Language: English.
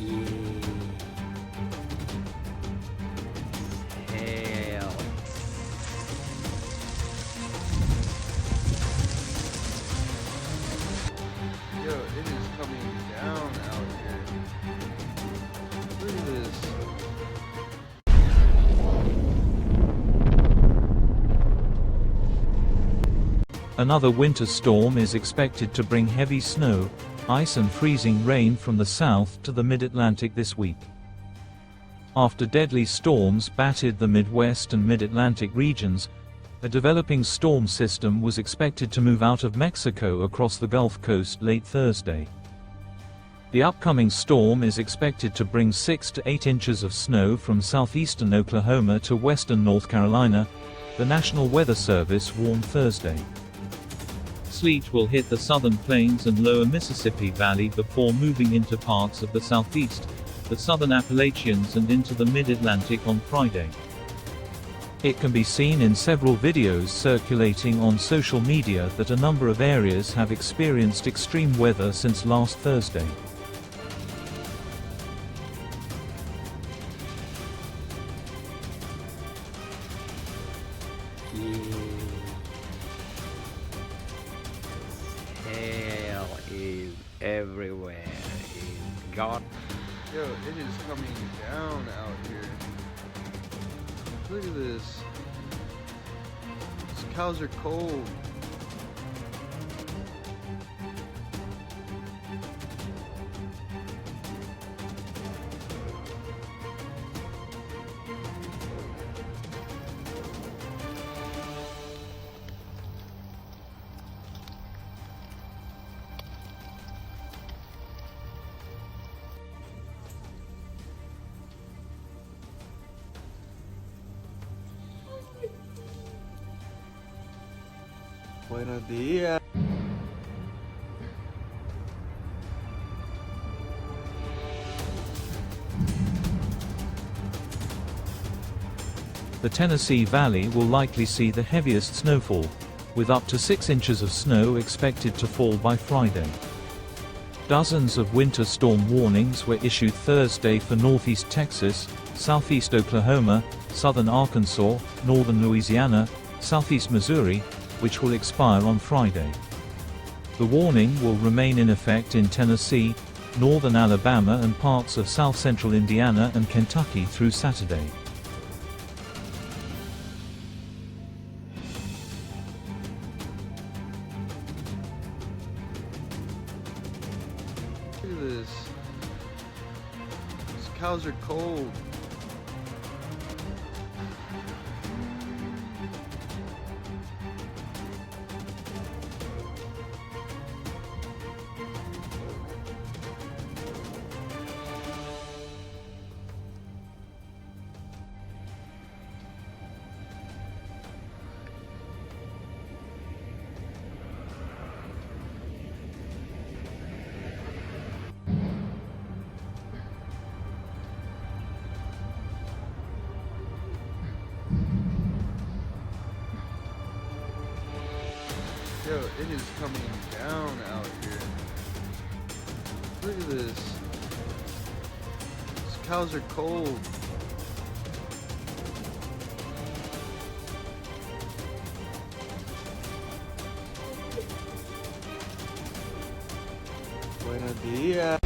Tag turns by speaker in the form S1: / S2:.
S1: Hell.
S2: Yo, it is coming down out here. Look at this.
S3: Another winter storm is expected to bring heavy snow, ice and freezing rain from the south to the mid-Atlantic this week. After deadly storms battered the Midwest and Mid-Atlantic regions, a developing storm system was expected to move out of Mexico across the Gulf Coast late Thursday. The upcoming storm is expected to bring 6 to 8 inches of snow from southeastern Oklahoma to western North Carolina, the National Weather Service warned Thursday. Sleet will hit the southern plains and lower Mississippi Valley before moving into parts of the southeast, the southern Appalachians and into the mid-Atlantic on Friday. It can be seen in several videos circulating on social media that a number of areas have experienced extreme weather since last Thursday.
S1: Hell is everywhere. God.
S2: Yo, it is coming down out here. Look at this. These cows are cold. Buenos días.
S3: The Tennessee Valley will likely see the heaviest snowfall, with up to 6 inches of snow expected to fall by Friday. Dozens of winter storm warnings were issued Thursday for northeast Texas, southeast Oklahoma, southern Arkansas, northern Louisiana, southeast Missouri, which will expire on Friday. The warning will remain in effect in Tennessee, northern Alabama and parts of south-central Indiana and Kentucky through Saturday.
S2: Look at this. These cows are cold. Yo, it is coming down out here. Look at this. These cows are cold. Buenos días.